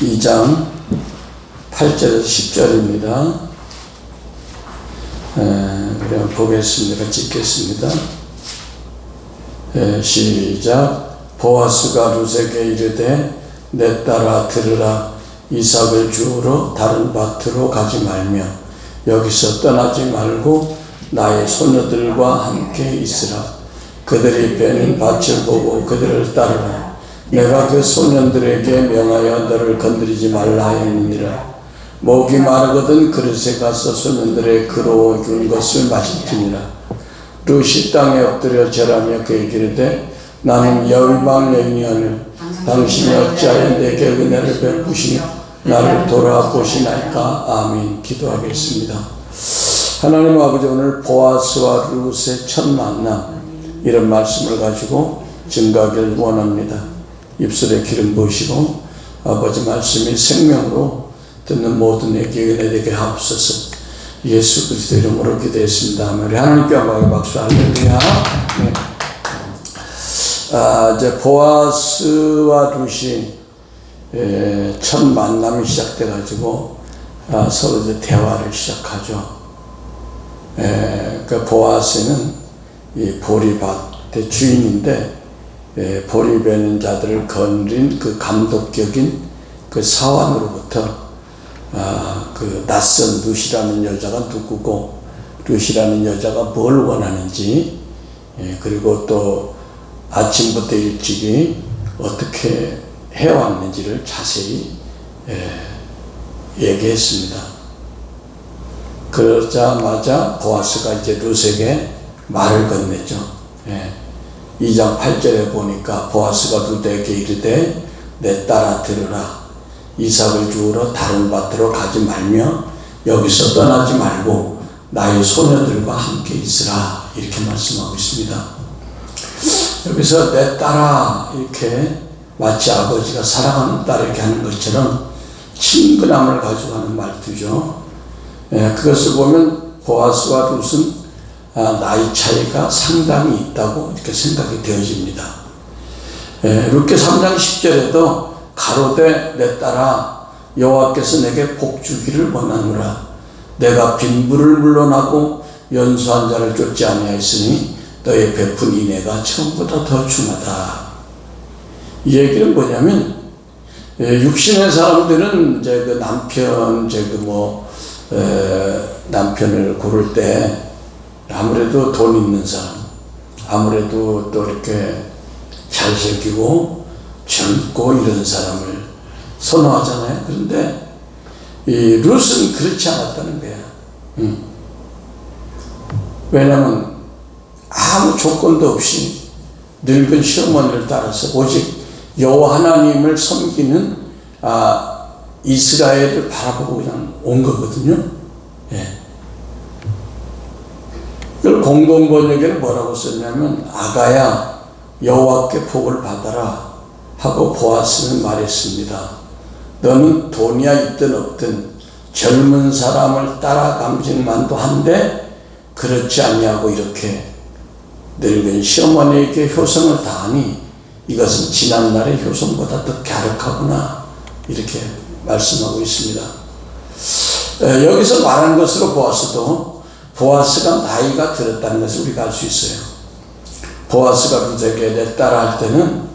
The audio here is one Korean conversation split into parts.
2장 8절에서 10절입니다. 그냥 보겠습니다. 찍겠습니다. 시작. 보아스가 룻에게 이르되 내 딸아 들으라. 이삭을 주우러 다른 밭으로 가지 말며 여기서 떠나지 말고 나의 소녀들과 함께 있으라. 그들이 베는 밭을 보고 그들을 따르라. 내가 그 소년들에게 명하여 너를 건드리지 말라 하였느니라. 목이 마르거든 그릇에 가서 소년들의 그로 준 것을 마실지니라. 룻이 땅에 엎드려 절하며 그에게 이르되 나는 여위방 여인이오늘 당신이 어찌하여 내게 은혜를 베푸시며 나를 돌아보시나이까. 아멘. 기도하겠습니다. 하나님 아버지, 오늘 보아스와 룻의 첫 만남, 이런 말씀을 가지고 증거하기를 원합니다. 입술에 기름 부으시고 아버지 말씀이 생명으로 듣는 모든 에게 은혜 되게 하옵소서. 예수 그리스도 이름으로 기도했습니다. 우리 하나님께 영광의 박수. 할렐루야. 네. 이제 보아스와 룻이 첫 만남이 시작돼 가지고 서로 이제 대화를 시작하죠. 그 보아스는 이 보리밭의 주인인데 보리 베는 자들을 거느린 그 감독격인 그 사환으로부터 그 낯선 룻이라는 여자가 누구고 룻이라는 여자가 뭘 원하는지, 그리고 또 아침부터 일찍이 어떻게 해왔는지를 자세히 얘기했습니다. 그러자마자 보아스가 이제 룻에게 말을 건네죠. 2장 8절에 보니까 보아스가 룻에게 이르되 내 딸아 들으라. 이삭을 주우러 다른 밭으로 가지 말며 여기서 떠나지 말고 나의 소녀들과 함께 있으라. 이렇게 말씀하고 있습니다. 여기서 내 딸아, 이렇게 마치 아버지가 사랑하는 딸에게 하는 것처럼 친근함을 가지고 하는 말투죠. 그것을 보면 보아스와 룻은 나이 차이가 상당히 있다고 이렇게 생각이 되어집니다. 룻기 3장 10절에도 가로되 내 딸아 여호와께서 내게 복 주기를 원하노라. 내가 빈부를 물러나고 연수한 자를 쫓지 아니하였으니 너의 베푼 인애가 처음보다 더 중하다. 이 얘기는 뭐냐면, 육신의 사람들은 이제 그 남편을 고를 때 아무래도 돈 있는 사람, 아무래도 또 이렇게 잘생기고 젊고 이런 사람을 선호하잖아요. 그런데 이 룻은 그렇지 않았다는 거야. 왜냐하면 아무 조건도 없이 늙은 시어머니를 따라서 오직 여호와 하나님을 섬기는 이스라엘을 바라보고 그냥 온 거거든요. 이걸 공동번역에는 뭐라고 썼냐면 아가야 여호와께 복을 받아라 하고 보아스는 말했습니다. 너는 돈이야 있든 없든 젊은 사람을 따라감질만도 한데 그렇지 않냐고 이렇게 늙은 시어머니에게 효성을 다하니 이것은 지난날의 효성보다 더 갸륵하구나, 이렇게 말씀하고 있습니다. 여기서 말한 것으로 보아스도 보아스가 나이가 들었다는 것을 우리가 알 수 있어요. 보아스가 룻에게 내 딸아 할 때는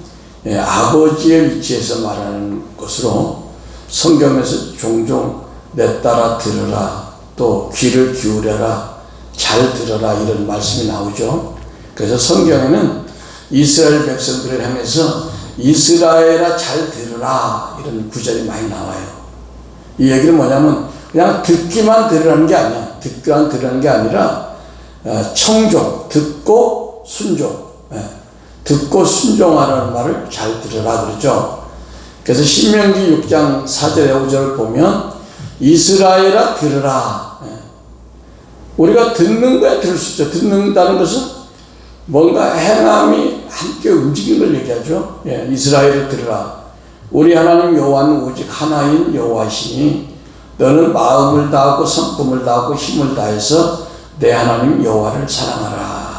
아버지의 위치에서 말하는 것으로 성경에서 종종 내 딸아 들으라, 또 귀를 기울여라, 잘 들어라, 이런 말씀이 나오죠. 그래서 성경에는 이스라엘 백성들을 향해서 이스라엘아 잘 들으라, 이런 구절이 많이 나와요. 이 얘기는 뭐냐면 그냥 듣기만 들으라는 게 아니야. 듣기만 들으라는 게 아니라 청종, 듣고 순종, 듣고 순종하라는 말을 잘 들으라 그러죠. 그래서 신명기 6장 4절에 5절을 보면 이스라엘아 들으라. 우리가 듣는 거야 들을 수 있죠. 듣는다는 것은 뭔가 행함이 함께 움직이는 걸 얘기하죠. 이스라엘을 들으라. 우리 하나님 여호와는 오직 하나인 여호와시니 너는 마음을 다하고 성품을 다하고 힘을 다해서 내 하나님 여호와를 사랑하라.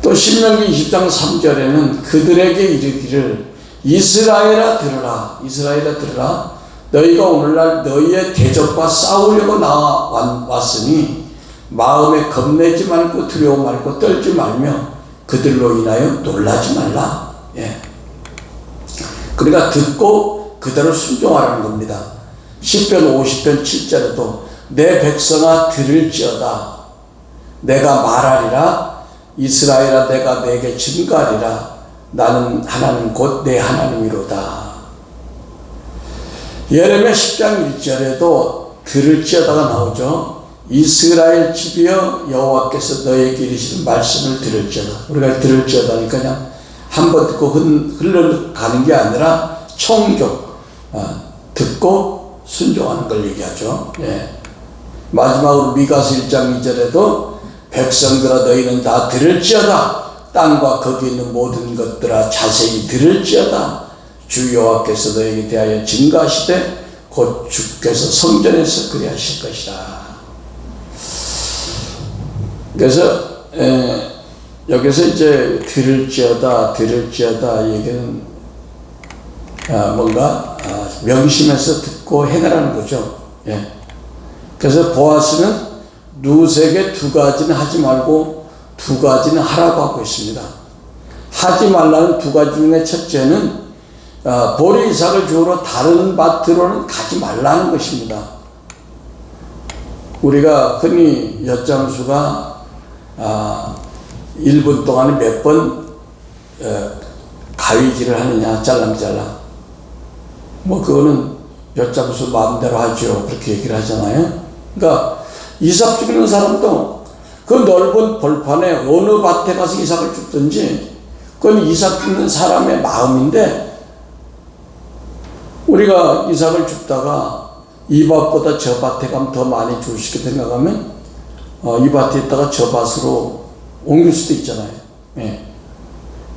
또 신명기 20장 3절에는 그들에게 이르기를 이스라엘아 들으라. 이스라엘아 들으라. 너희가 오늘날 너희의 대적과 싸우려고 나왔으니 마음에 겁내지 말고 두려워 말고 떨지 말며 그들로 인하여 놀라지 말라. 예. 그러니까 듣고 그대로 순종하라는 겁니다. 시편 50편 7절에도 내 백성아 들을지어다. 내가 말하리라. 이스라엘아 내가 내게 증거하리라. 나는 하나님 곧 내 하나님이로다. 예레미야 10장 1절에도 들을지어다가 나오죠. 이스라엘 집이여 여호와께서 너에게 이르시는 말씀을 들을지어다. 우리가 들을지어다니까 그냥 한번 듣고 흘러가는 게 아니라 청족, 듣고 순종하는 걸 얘기하죠. 예. 마지막으로 미가서 1장 2절에도 백성들아 너희는 다 들을지어다. 땅과 거기 있는 모든 것들아 자세히 들을지어다. 주 여호와께서 너에게 대하여 증거하시되 곧 주께서 성전에서 그리하실 것이다. 그래서 여기서 이제 들을지어다 얘기는 뭔가 명심해서 듣고 행하라는 거죠. 예. 그래서 보아스는 룻에게 두 가지는 하지 말고 두 가지는 하라고 하고 있습니다. 하지 말라는 두 가지 중에 첫째는 보리 이삭을 주우러 다른 밭으로는 가지 말라는 것입니다. 우리가 흔히 엿장수가 1분 동안에 몇 번 가위질을 하느냐, 짤랑짤랑. 뭐 그거는 엿장수 마음대로 하죠. 그렇게 얘기를 하잖아요. 그러니까 이삭 줍는 사람도 그 넓은 벌판에 어느 밭에 가서 이삭을 줍든지 그건 이삭 줍는 사람의 마음인데, 우리가 이삭을 줍다가 이 밭보다 저 밭에 가면 더 많이 줄 수 있게 생각하면 이 밭에 있다가 저 밭으로 옮길 수도 있잖아요. 예.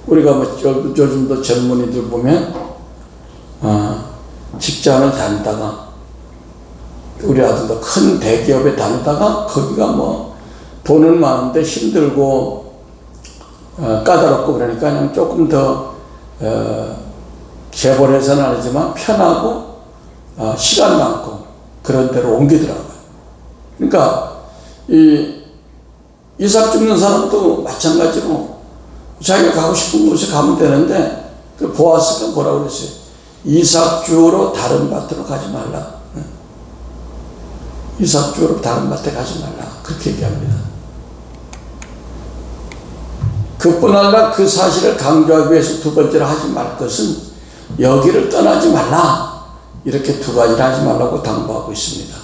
우리가 뭐 요즘도 젊은이들 보면 직장을 다니다가 우리 아들도 큰 대기업에 다니다가 거기가 뭐 돈은 많은데 힘들고 까다롭고 그러니까 그냥 조금 더 재벌에서는 아니지만 편하고 시간 많고 그런 데로 옮기더라고요. 그러니까 이삭 줍는 사람도 마찬가지로 자기가 가고 싶은 곳에 가면 되는데 그 보아스가 뭐라고 그랬어요? 이삭 주우러 다른 밭으로 가지 말라. 이삭 주우러 다른 밭에 가지 말라. 그렇게 얘기합니다. 그뿐 아니라 그 사실을 강조하기 위해서 두 번째로 하지 말 것은 여기를 떠나지 말라. 이렇게 두 가지를 하지 말라고 당부하고 있습니다.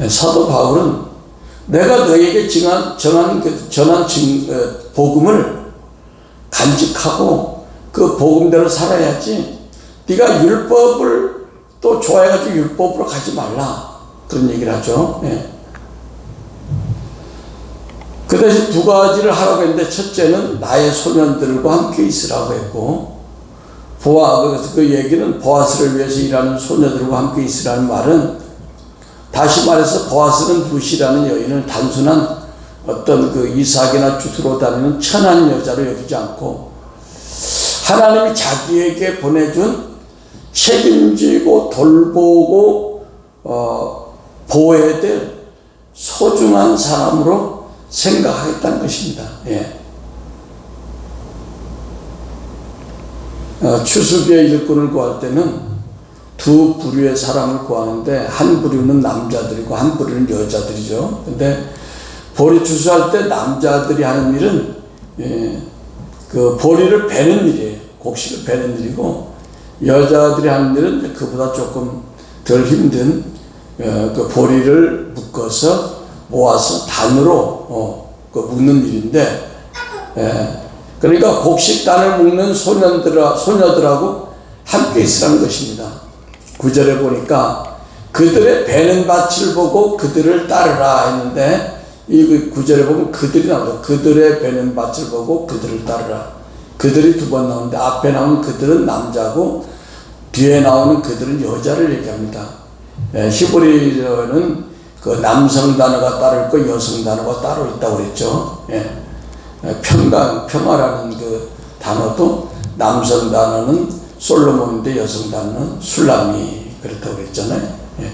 사도 바울은 내가 너에게 전한 복음을 간직하고 그 복음대로 살아야지 네가 율법을 또 좋아해가지고 율법으로 가지 말라. 그런 얘기를 하죠. 예. 그 대신 두 가지를 하라고 했는데 첫째는 나의 소년들과 함께 있으라고 했고, 그 얘기는 보아스를 위해서 일하는 소녀들과 함께 있으라는 말은, 다시 말해서 보아스는 룻이라는 여인을 단순한 어떤 그 이삭이나 주스로 다니는 천한 여자로 여기지 않고 하나님이 자기에게 보내준 책임지고 돌보고 보호해야 될 소중한 사람으로 생각하겠다는 것입니다. 예. 추수기의 일꾼을 구할 때는 두 부류의 사람을 구하는데 한 부류는 남자들이고 한 부류는 여자들이죠. 근데 보리 추수할 때 남자들이 하는 일은 그 보리를 베는 일이에요. 곡식을 베는 일이고, 여자들이 하는 일은 그보다 조금 덜 힘든 그 보리를 묶어서 모아서 단으로 묶는 일인데, 그러니까 곡식단을 묶는 소녀들하고 함께 있으라는 것입니다. 9절에 보니까 그들의 베는 밭을 보고 그들을 따르라 했는데, 이 9절에 보면 그들이 나오죠. 그들의 베는 밭을 보고 그들을 따르라. 그들이 두 번 나오는데 앞에 나오는 그들은 남자고 뒤에 나오는 그들은 여자를 얘기합니다. 히브리어는 그 남성 단어가 따로 있고 여성 단어가 따로 있다고 그랬죠. 평화라는 그 단어도 남성 단어는 솔로몬인데 여성 단어는 술람이 그렇다고 그랬잖아요. 예.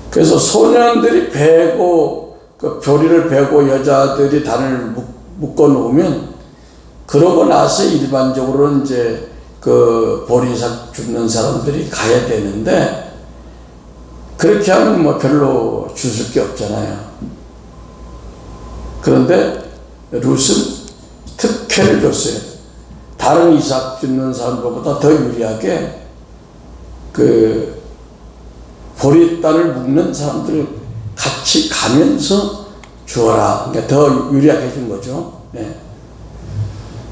그래서 소년들이 베고 그 교리를 베고 여자들이 단을 묶어 놓으면 그러고 나서 일반적으로 이제 그 보리삭 줍는 사람들이 가야 되는데 그렇게 하면 뭐 별로 주술 게 없잖아요. 그런데 룻은 특혜를 줬어요. 다른 이삭 줍는 사람들보다 더 유리하게 그 보리단을 묶는 사람들 같이 가면서 주어라. 그러니까 더 유리하게 해준 거죠. 네.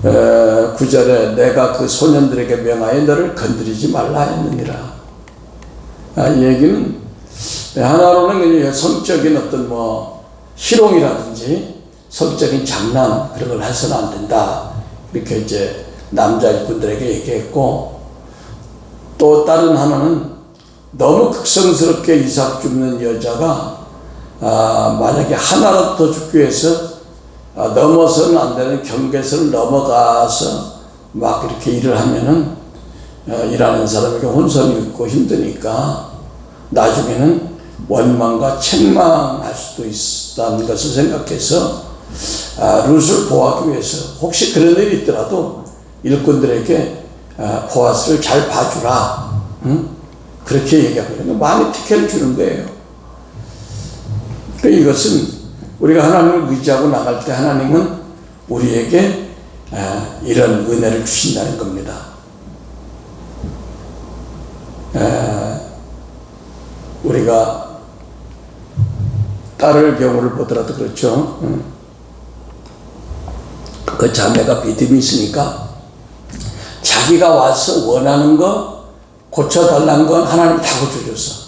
9절에 내가 그 소년들에게 명하여 너를 건드리지 말라 했느니라. 이 얘기는 하나로는 성적인 어떤 뭐 희롱이라든지 성적인 장난 그런 걸 해서는 안 된다. 이렇게 이제 남자 일꾼들에게 얘기했고, 또 다른 하나는 너무 극성스럽게 이삭 줍는 여자가 만약에 하나라도 더 죽기 위해서 넘어서는 안 되는 경계선을 넘어가서 막 이렇게 일을 하면은 일하는 사람에게 혼선이 있고 힘드니까 나중에는 원망과 책망할 수도 있다는 것을 생각해서 룻을 보호하기 위해서 혹시 그런 일이 있더라도 일꾼들에게 보아스를 잘 봐주라. 응? 그렇게 얘기하고 있는 많이 특혜를 주는 거예요. 그러니까 이것은 우리가 하나님을 의지하고 나갈 때 하나님은 우리에게 이런 은혜를 주신다는 겁니다. 우리가 딸을 경우를 보더라도 그렇죠. 그 자매가 믿음이 있으니까 자기가 와서 원하는 거 고쳐달라는 건 하나님 다 고쳐줬어.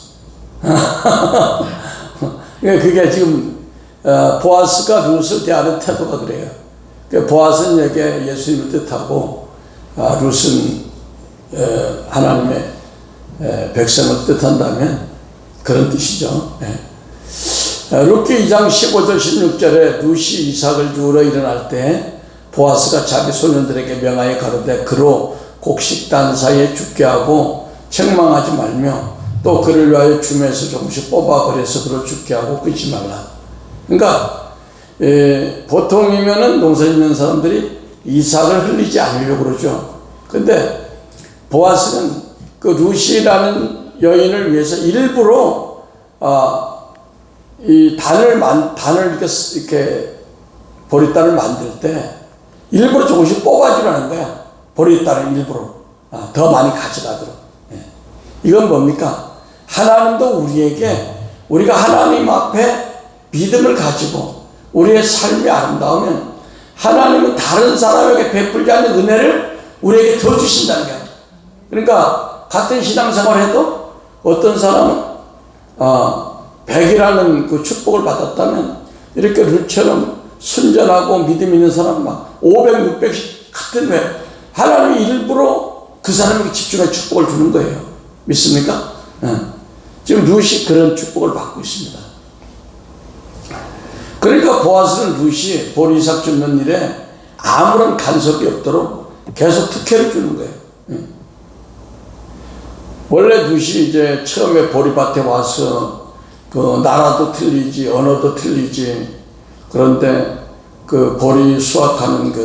그게 지금 보아스가 룻을 대하는 태도가 그래요. 보아스는 여기 예수님을 뜻하고 룻은 하나님의 백성을 뜻한다면 그런 뜻이죠. 룻기 2장 15절 16절에 룻이 이삭을 주우러 일어날 때 보아스가 자기 소년들에게 명하여 가로되 그로 곡식단 사이에 죽게 하고 책망하지 말며 또 그를 위하여 줌에서 조금씩 뽑아 버려서 그로 죽게 하고 끊지 말라. 그러니까 보통이면은 농사 짓는 사람들이 이삭을 흘리지 않으려고 그러죠. 근데 보아스는 그 룻이라는 여인을 위해서 일부러 이 단을 이렇게 보리단을 만들 때 일부러 조금씩 뽑아주라는 거야. 보리단을 일부러 더 많이 가져가도록. 이건 뭡니까? 하나님도 우리에게 우리가 하나님 앞에 믿음을 가지고 우리의 삶이 아름다우면 하나님은 다른 사람에게 베풀지 않는 은혜를 우리에게 더 주신다는 거야. 그러니까 같은 신앙생활을 해도 어떤 사람은 100이라는 그 축복을 받았다면 이렇게 룻처럼 순전하고 믿음 있는 사람 막 500, 600씩 같은 왜 하나님이 일부러 그 사람에게 집중해 축복을 주는 거예요. 믿습니까? 지금 룻이 그런 축복을 받고 있습니다. 그러니까 보아스는 룻이 보리삭 줍는 일에 아무런 간섭이 없도록 계속 특혜를 주는 거예요. 원래 룻이 이제 처음에 보리밭에 와서 그 나라도 틀리지 언어도 틀리지. 그런데 그 보리 수확하는 그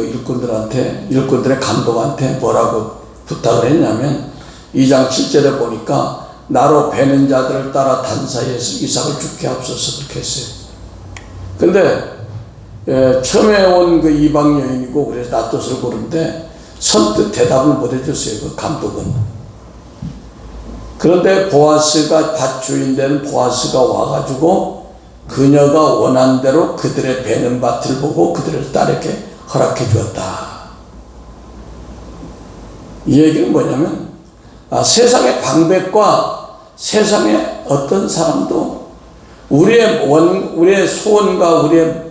일꾼들의 감독한테 뭐라고 부탁을 했냐면 2장 7절에 보니까 나로 베는 자들을 따라 단 사이에서 이삭을 죽게 하옵소서 그렇게 했어요. 근데 처음에 온 그 이방 여인이고 그래서 낫옷을 고른데 선뜻 대답을 못 해줬어요. 그 감독은. 그런데 보아스가 밭 주인 되는 보아스가 와가지고 그녀가 원한 대로 그들의 베는 밭을 보고 그들의 딸에게 허락해 주었다. 이 얘기는 뭐냐면 세상의 방백과 세상의 어떤 사람도 우리의 소원과 우리의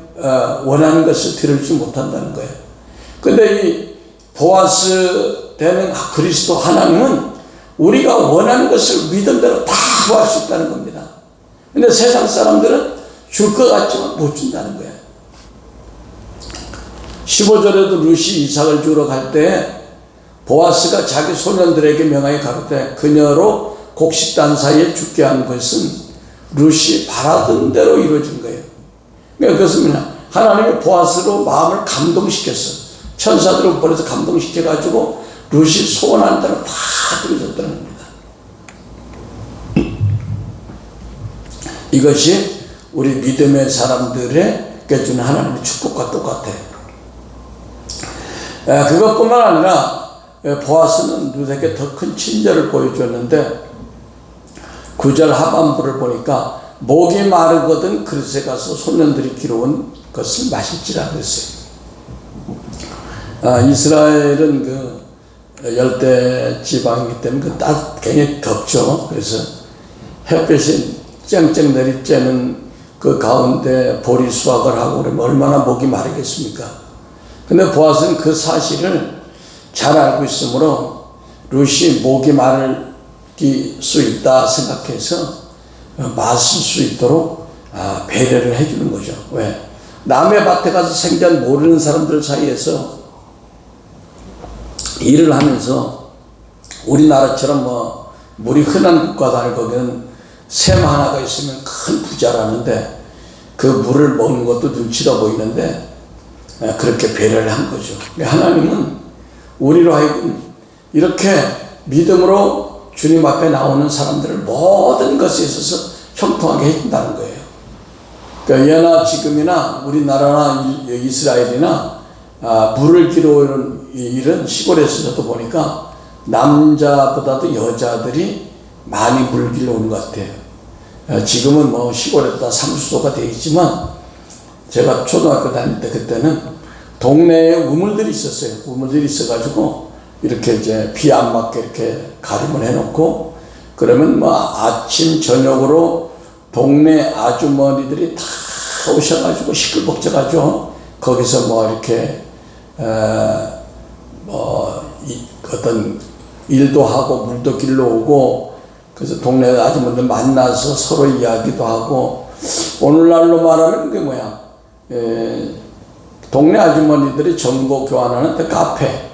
원하는 것을 들을지 못한다는 거예요. 근데 이 보아스 되는 그리스도 하나님은 우리가 원하는 것을 믿음대로 다 구할 수 있다는 겁니다. 근데 세상 사람들은 줄 것 같지만 못 준다는 거예요. 15절에도 룻이 이삭을 주러 갈 때 보아스가 자기 소년들에게 명하여 가로되 그녀로 곡식단 사이에 죽게 한 것은 룻이 바라던 대로 이루어진 거예요. 그러니까 그것은 하나님이 보아스로 마음을 감동시켰어. 천사들을 보내서 감동시켜가지고 룻이 소원한 대로 다 들어줬다는 겁니다. 이것이 우리 믿음의 사람들의 주는 하나님의 축복과 똑같아요. 그것뿐만 아니라 보아스는 룻에게 더 큰 친절을 보여줬는데 9절 하반부를 보니까 목이 마르거든 그릇에 가서 소년들이 기르온 것을 마실지라 그랬어요. 이스라엘은 그 열대 지방이기 때문에 굉장히 덥죠. 그래서 햇볕이 쨍쨍 내리쬐는 그 가운데 보리 수확을 하고 그러면 얼마나 목이 마르겠습니까? 근데 보아스는 그 사실을 잘 알고 있으므로 룻이 목이 마를 수 있다 생각해서 마실 수 있도록 배려를 해주는 거죠. 왜? 남의 밭에 가서 생전 모르는 사람들 사이에서 일을 하면서 우리나라처럼 물이 흔한 국가가 아니고 거기는 샘 하나가 있으면 큰 부자라는데 그 물을 먹는 것도 눈치가 보이는데 그렇게 배려를 한 거죠. 하나님은 우리로 하여금 이렇게 믿음으로 주님 앞에 나오는 사람들을 모든 것에 있어서 형통하게 해준다는 거예요. 그러니까 예나 지금이나 우리나라나 이스라엘이나 물을 기르는 일은 시골에서도 보니까 남자보다도 여자들이 많이 물 길러 오는 것 같아요. 지금은 시골에도 다 상수도가 되어 있지만 제가 초등학교 다닐 때 그때는 동네에 우물들이 있었어요. 우물들이 있어가지고 이렇게 이제 비 안 맞게 이렇게 가림을 해놓고 그러면 아침 저녁으로 동네 아주머니들이 다 오셔가지고 시끌벅적하죠. 거기서 이렇게 어떤 일도 하고 물도 길러 오고 그래서 동네 아주머니들 만나서 서로 이야기도 하고 오늘날로 말하면 그게 뭐야? 동네 아주머니들이 정보 교환하는 카페.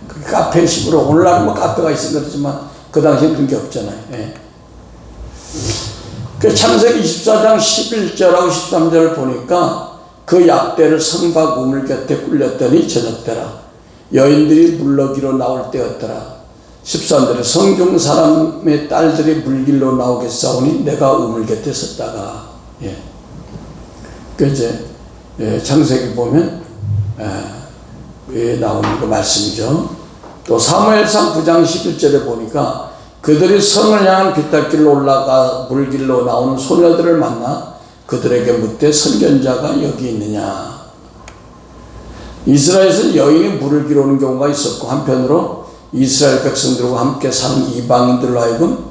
그 카페식으로 오늘날은 카페가 있으면 그렇지만 그 당시엔 그런 게 없잖아요. 그 창세기 24장 11절하고 13절을 보니까 그 약대를 성박 우물 곁에 굴렸더니 저녁때라 여인들이 물러기로 나올 때였더라. 13절에 성중 사람의 딸들이 물길로 나오겠사오니 내가 우물 곁에 섰다가 그 이제 창세기 보면 나오는 그 말씀이죠. 또 사무엘상 9장 11절에 보니까 그들이 성을 향한 빗달길로 올라가 물길로 나오는 소녀들을 만나 그들에게 묻되 선견자가 여기 있느냐. 이스라엘에서 여인이 물을 길어 오는 경우가 있었고 한편으로 이스라엘 백성들과 함께 사는 이방인들로 하여금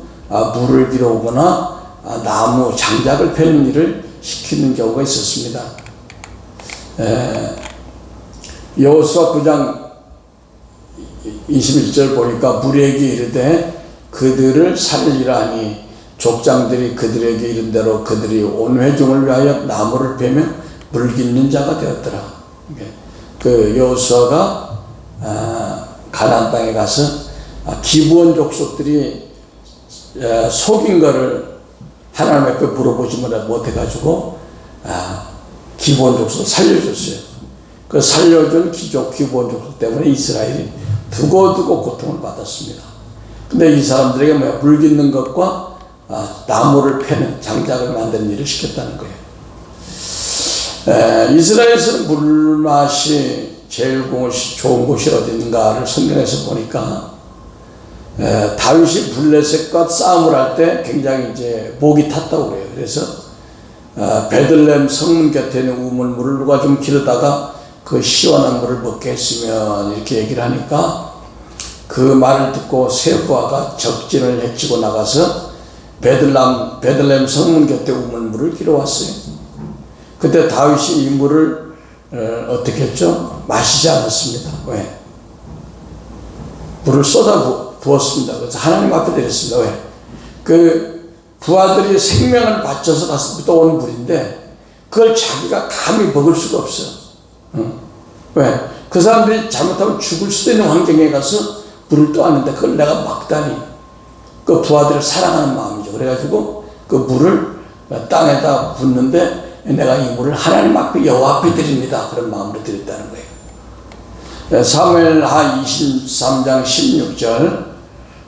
물을 길어 오거나 나무 장작을 패는 일을 시키는 경우가 있었습니다. 여호수아 9장 21절 보니까 무리에게 이르되 그들을 살리라 하니 족장들이 그들에게 이른 대로 그들이 온 회중을 위하여 나무를 베며 물 깃는 자가 되었더라. 그 여호수아가 가나안 땅에 가서 기브온 족속들이 속인 거를 하나님 앞에 물어보지 못해가지고 기브온 족속 살려줬어요. 그 살려준 기브온 족속 때문에 이스라엘이 두고두고 고통을 받았습니다. 근데 이 사람들에게 물 깃는 것과 나무를 패는 장작을 만드는 일을 시켰다는 거예요. 이스라엘에서는 물맛이 제일 좋은 곳이 어디 있는가를 성경에서 보니까 다윗이 블레셋과 싸움을 할 때 굉장히 이제 목이 탔다고 그래요. 그래서 베들레헴 성문 곁에 있는 우물물을 누가 좀 기르다가 그 시원한 물을 먹게 했으면 이렇게 얘기를 하니까 그 말을 듣고 세 부하가 적진을 헤치고 나가서 베들레헴 성문 곁에 우물물을 길어왔어요. 그때 다윗이 이 물을 어떻게 했죠? 마시지 않았습니다. 왜? 물을 쏟아 부었습니다. 그래서 하나님 앞에 드렸습니다. 왜? 그 부하들이 생명을 바쳐서 갔을 온 물인데 그걸 자기가 감히 먹을 수가 없어요. 왜? 그 사람들이 잘못하면 죽을 수도 있는 환경에 가서 물을 떠왔는데 그걸 내가 막다니. 그 부하들을 사랑하는 마음이죠. 그래가지고 그 물을 땅에다 붓는데 내가 이 물을 하나님 앞에 여호와 앞에 드립니다. 그런 마음으로 드렸다는 거예요. 사무엘하 23장 16절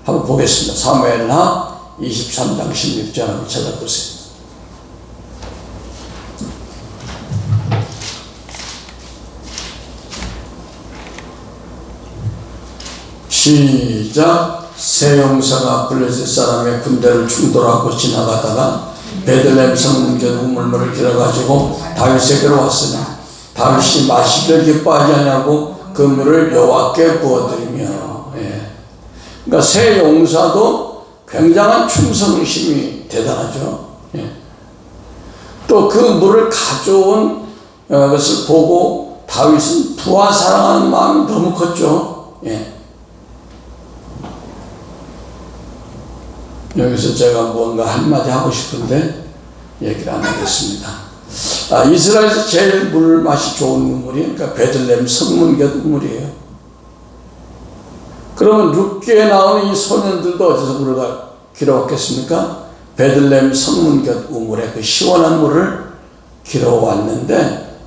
한번 보겠습니다. 사무엘하 23장 16절 한번 찾아보세요. 시작. 세 용사가 블레셋 사람의 군대를 충돌하고 지나가다가 베들레헴 성문곁 우물물을 길어가지고 다윗에게로 왔으나 다윗이 마시기를 기뻐하지 아니하고 그 물을 여호와께 부어드리며. 그러니까 세 용사도 굉장한 충성심이 대단하죠. 또 그 물을 가져온 것을 보고 다윗은 부하 사랑하는 마음이 너무 컸죠. 여기서 제가 뭔가 한마디 하고 싶은데 얘기를 안 하겠습니다. 이스라엘에서 제일 물 맛이 좋은 우물이 그러니까 베들레헴 성문곁 우물이에요. 그러면 룻기에 나오는 이 소년들도 어디서 물을 길어왔겠습니까? 베들레헴 성문곁 우물에 그 시원한 물을 길어왔는데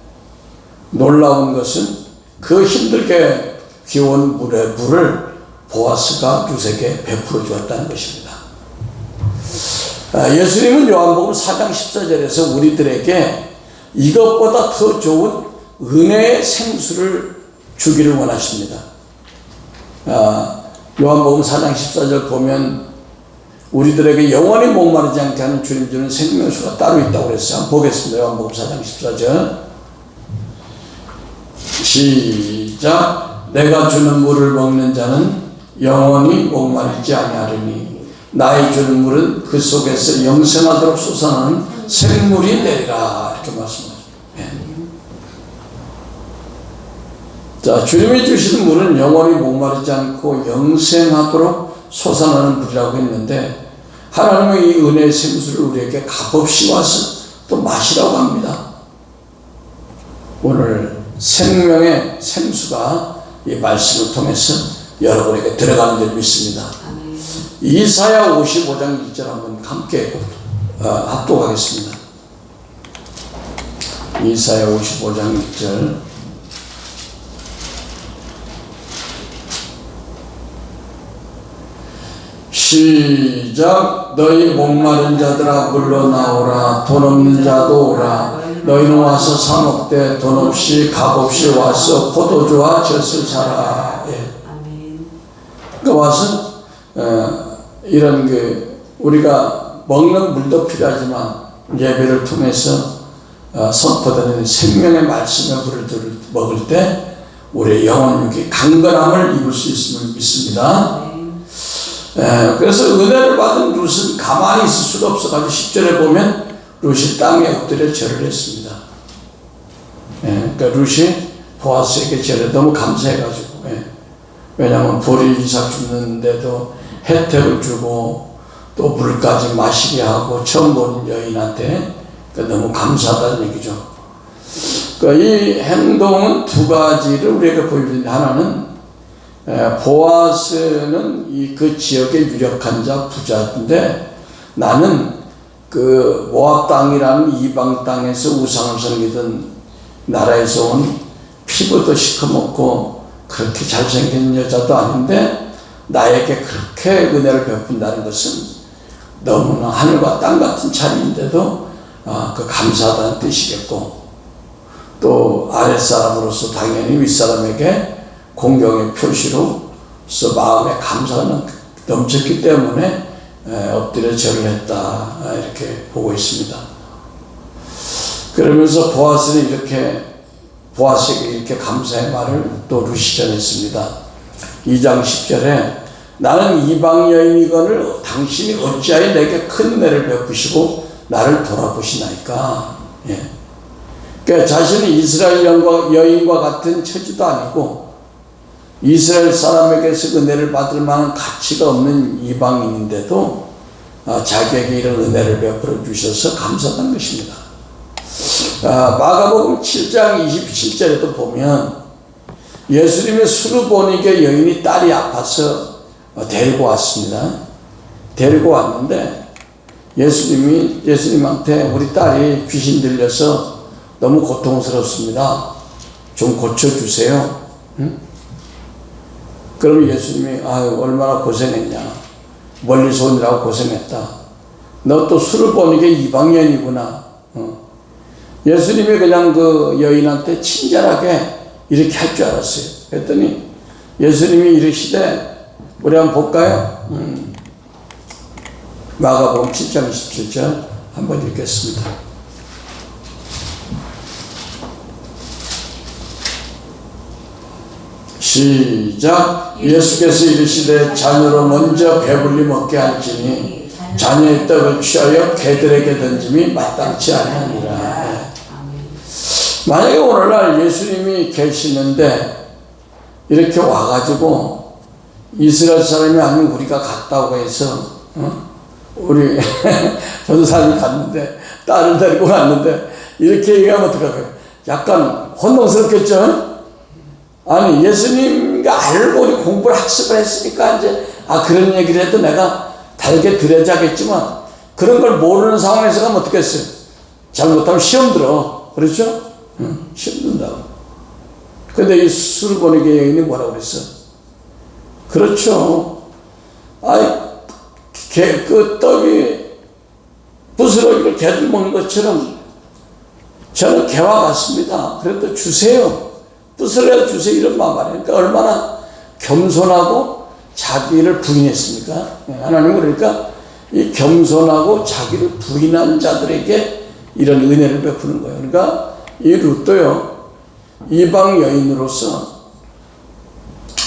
놀라운 것은 그 힘들게 기온 물을 보아스가 룻에게 베풀어 주었다는 것입니다. 예수님은 요한복음 4장 14절에서 우리들에게 이것보다 더 좋은 은혜의 생수를 주기를 원하십니다. 요한복음 4장 14절 보면 우리들에게 영원히 목마르지 않게 하는 주님 주는 생명수가 따로 있다고 그랬어요. 한번 보겠습니다. 요한복음 4장 14절 시작. 내가 주는 물을 먹는 자는 영원히 목마르지 아니하리니 나의 주는 물은 그 속에서 영생하도록 솟아나는 생물이 되리라. 이렇게 말씀하십니다. 자, 주님이 주시는 물은 영원히 목마르지 않고 영생하도록 솟아나는 물이라고 했는데 하나님의 이 은혜의 생수를 우리에게 값없이 와서 또 마시라고 합니다. 오늘 생명의 생수가 이 말씀을 통해서 여러분에게 들어가는 줄 믿습니다. 이사야 55장 1절 한번 함께 합독하겠습니다. 이사야 55장 1절 시작. 너희 목마른 자들아 물러 나오라. 돈 없는 자도 오라. 너희는 와서 사 먹되 돈 없이 값 없이 와서 포도주와 젖을 사라. 그러니까 와서 이런 우리가 먹는 물도 필요하지만 예배를 통해서 선포되는 생명의 말씀의 물을 먹을 때 우리의 영혼 육이 강건함을 입을 수 있음을 믿습니다. 그래서 은혜를 받은 룻은 가만히 있을 수가 없어가지고 10절에 보면 룻이 땅에 엎드려 절을 했습니다. 그러니까 룻이 보아스에게 절에 너무 감사해가지고 왜냐하면 보리 이삭 줍는데도 혜택을 주고 또 물까지 마시게 하고 처음 보는 여인한테 너무 감사하다는 얘기죠. 이 행동은 두 가지를 우리에게 보여주는데 하나는 보아스는 그 지역의 유력한 자 부자인데 나는 그 모압 땅이라는 이방 땅에서 우상을 섬기던 나라에서 온 피부도 시커멓고 그렇게 잘생긴 여자도 아닌데 나에게 그렇게 은혜를 베푼다는 것은 너무나 하늘과 땅 같은 차이인데도 그 감사하다는 뜻이겠고 또 아랫사람으로서 당연히 윗사람에게 공경의 표시로서 마음에 감사가 넘쳤기 때문에 엎드려 절을 했다 이렇게 보고 있습니다. 그러면서 보아스에게 이렇게 감사의 말을 또 룻이 전했습니다. 2장 10절에 나는 이방 여인이거늘 당신이 어찌하여 내게 큰 은혜를 베푸시고 나를 돌아보시나이까. 그러니까 자신이 이스라엘 여인과 같은 처지도 아니고 이스라엘 사람에게서 은혜를 받을 만한 가치가 없는 이방인인데도 자기에게 이런 은혜를 베풀어 주셔서 감사하는 것입니다. 마가복음 7장 27절에도 보면 예수님의 수르보니게 여인이 딸이 아파서 데리고 왔습니다. 데리고 왔는데 예수님한테 우리 딸이 귀신 들려서 너무 고통스럽습니다. 좀 고쳐주세요. 응? 그러면 예수님이 얼마나 고생했냐. 멀리서 오느라고 고생했다. 너 또 수르보니게 이방인이구나. 예수님이 그냥 그 여인한테 친절하게 이렇게 할 줄 알았어요. 그랬더니 예수님이 이르시되, 우리 한번 볼까요? 마가복음 7장 27절 한번 읽겠습니다. 시작. 예수께서 이르시되 자녀로 먼저 배불리 먹게 할지니 자녀의 떡을 취하여 개들에게 던짐이 마땅치 아니하니라. 만약에 오늘날 예수님이 계시는데 이렇게 와가지고 이스라엘 사람이 아니면 우리가 갔다고 해서 우리 전도사님이 갔는데 딸을 데리고 갔는데 이렇게 얘기하면 어떡할까요? 약간 혼동스럽겠죠? 아니 예수님과 알고 우리 공부를 학습을 했으니까 이제 그런 얘기를 해도 내가 달게 들여자겠지만 그런 걸 모르는 상황에서 가면 어떻겠어요? 잘못하면 시험 들어. 그렇죠? 시험 든다고. 근데 이 수르보니게 여인이 뭐라고 그랬어? 그렇죠. 그 떡이 부스러기를 개들 먹는 것처럼 저는 개와 같습니다. 그래도 주세요. 부스러기 주세요. 이런 말 말이에요. 그러니까 얼마나 겸손하고 자기를 부인했습니까? 하나님은 그러니까 이 겸손하고 자기를 부인한 자들에게 이런 은혜를 베푸는 거예요. 그러니까 이 룻도요, 이방 여인으로서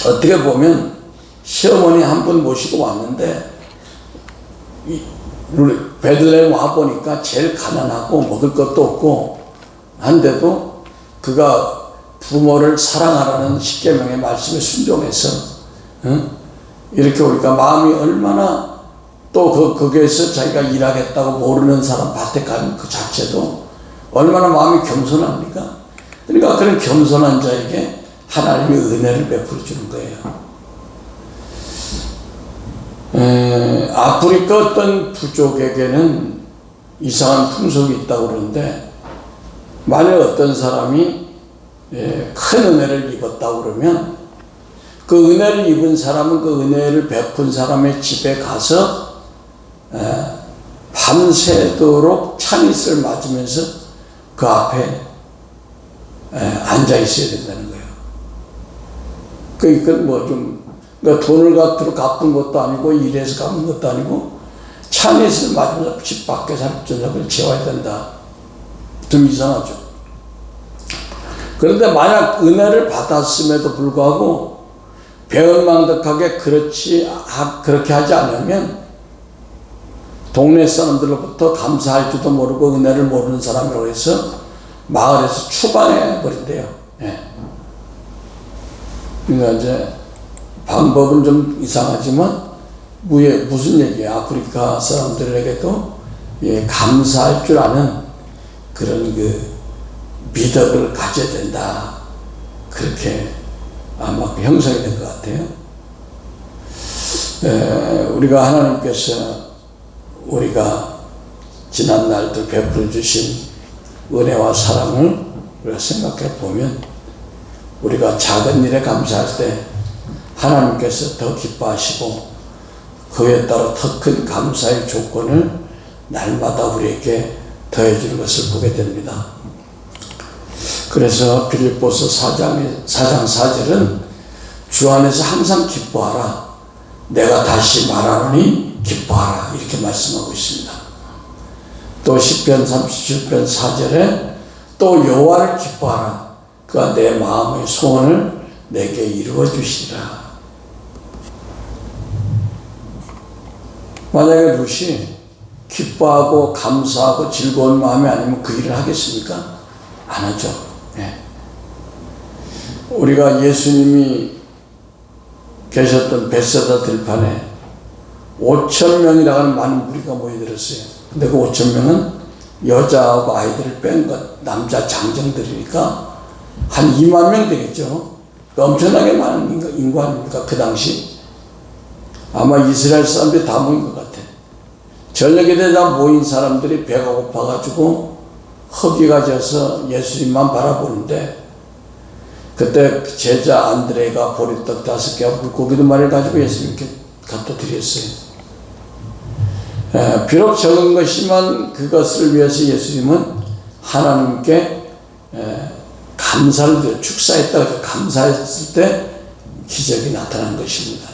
어떻게 보면 시어머니 한 분 모시고 왔는데 베들레헴 와 보니까 제일 가난하고 먹을 것도 없고 한데도 그가 부모를 사랑하라는 십계명의 말씀에 순종해서 이렇게 오니까 마음이 얼마나, 또 거기에서 자기가 일하겠다고 모르는 사람 밭에 가는 그 자체도 얼마나 마음이 겸손합니까? 그러니까 그런 겸손한 자에게 하나님이 은혜를 베풀어 주는 거예요. 아프리카 어떤 부족에게는 이상한 풍속이 있다고 그러는데, 만약 어떤 사람이 큰 은혜를 입었다고 그러면 그 은혜를 입은 사람은 그 은혜를 베푼 사람의 집에 가서 밤새도록 찬이슬을 맞으면서 그 앞에 앉아 있어야 된다는 거예요. 그건 뭐 좀, 그러니까 돈을 갖도록 갚은 것도 아니고 일해서 갚은 것도 아니고 찬이슬을 맞으면서 집 밖에서 저녁을 재워야 된다. 좀 이상하죠. 그런데 만약 은혜를 받았음에도 불구하고 배은망덕하게 그렇게 하지 않으면 동네 사람들로부터 감사할 줄도 모르고 은혜를 모르는 사람이라고 해서 마을에서 추방해 버린대요. 그러니까 이제 방법은 좀 이상하지만 무슨 얘기예요? 아프리카 사람들에게도 감사할 줄 아는 그런 미덕을 가져야 된다. 그렇게 아마 형성이 된 것 같아요. 우리가 하나님께서 우리가 지난 날들 베풀어 주신 은혜와 사랑을 우리가 생각해 보면 우리가 작은 일에 감사할 때 하나님께서 더 기뻐하시고 그에 따라 더 큰 감사의 조건을 날마다 우리에게 더해 주는 것을 보게 됩니다. 그래서 빌립보서 4장 4절은 주 안에서 항상 기뻐하라. 내가 다시 말하노니 기뻐하라. 이렇게 말씀하고 있습니다. 또 시편 37편 4절에 또 여호와를 기뻐하라. 그가 내 마음의 소원을 내게 이루어 주시리라. 만약에 룻이 기뻐하고 감사하고 즐거운 마음이 아니면 그 일을 하겠습니까? 안 하죠. 우리가 예수님이 계셨던 벳세다 들판에 5,000명이라고 하는 많은 무리가 모여들었어요. 근데 그 5,000명은 여자하고 아이들을 뺀 것, 남자 장정들이니까 한 2만 명 되겠죠. 엄청나게 많은 인구 아닙니까? 그 당시. 아마 이스라엘 사람들이 다 모인 것 같아. 저녁에 되다 모인 사람들이 배가 고파가지고 허기가 져서 예수님만 바라보는데, 그때 제자 안드레가 보리떡 5개와 물고기 2마리를 가지고 예수님께 갖다 드렸어요. 비록 적은 것이지만 그것을 위해서 예수님은 하나님께 감사를 드려, 축사했다고 감사했을 때 기적이 나타난 것입니다.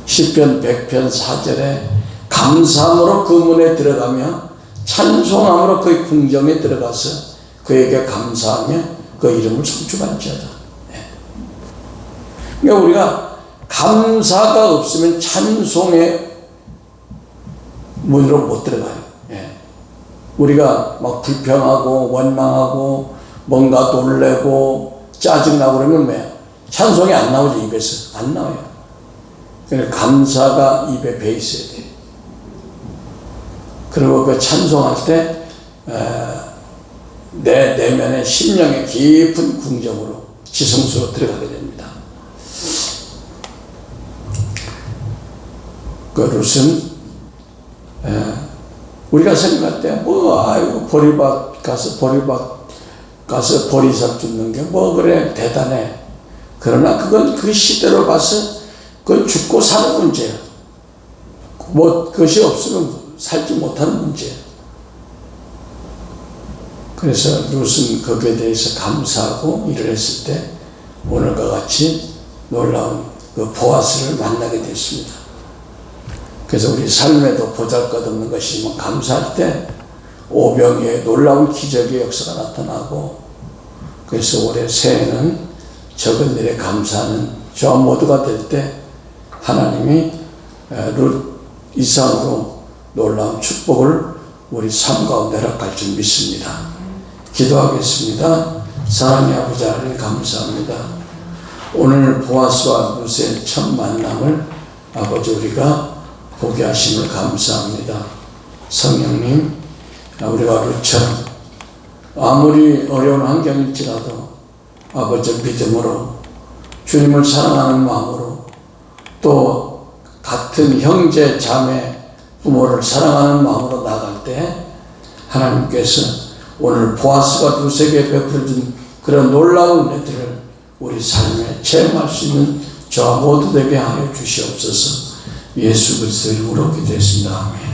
시편 100편 4절에 감사함으로 그 문에 들어가며 찬송함으로 그의 궁정에 들어가서 그에게 감사하며 그 이름을 송축할지어다. 그러니까 우리가 감사가 없으면 찬송의 문으로 못 들어가요. 우리가 막 불평하고 원망하고 뭔가 놀래고 짜증나고 그러면 뭐야? 찬송이 안 나오죠. 입에서 안 나와요. 그러니까 감사가 입에 배 있어야 돼요. 그리고 그 찬송할 때 내 내면의 심령의 깊은 궁정으로 지성소로 들어가게 됩니다. 그 룻은 우리가 생각할 때 아이고 보리밭 가서 보리삽 줍는 게 그래 대단해. 그러나 그건 그 시대로 봐서 그건 죽고 사는 문제야. 그것이 없으면 살지 못하는 문제야. 그래서 룻은 거기에 대해서 감사하고 일을 했을 때 오늘과 같이 놀라운 그 보아스를 만나게 됐습니다. 그래서 우리 삶에도 보잘것없는 것이지만 감사할 때 오병이어의 놀라운 기적의 역사가 나타나고, 그래서 올해 새해는 적은 일에 감사하는 저와 모두가 될 때 하나님이 룻 이상으로 놀라운 축복을 우리 삶 가운데 허락할 줄 믿습니다. 기도하겠습니다. 사랑의 아버지 하나님 감사합니다. 오늘 보아스와 룻의 첫 만남을 아버지 우리가 보게 하심을 감사합니다. 성령님, 우리가 룻처럼 아무리 어려운 환경일지라도 아버지 믿음으로 주님을 사랑하는 마음으로 또 같은 형제 자매 부모를 사랑하는 마음으로 나갈 때 하나님께서 오늘 보아스가 룻에게 베풀어준 그런 놀라운 은혜들을 우리 삶에 체험할 수 있는 저와 모두 되게 하여 주시옵소서. 예수 그리스도 이름으로 기도했습니다. 아멘.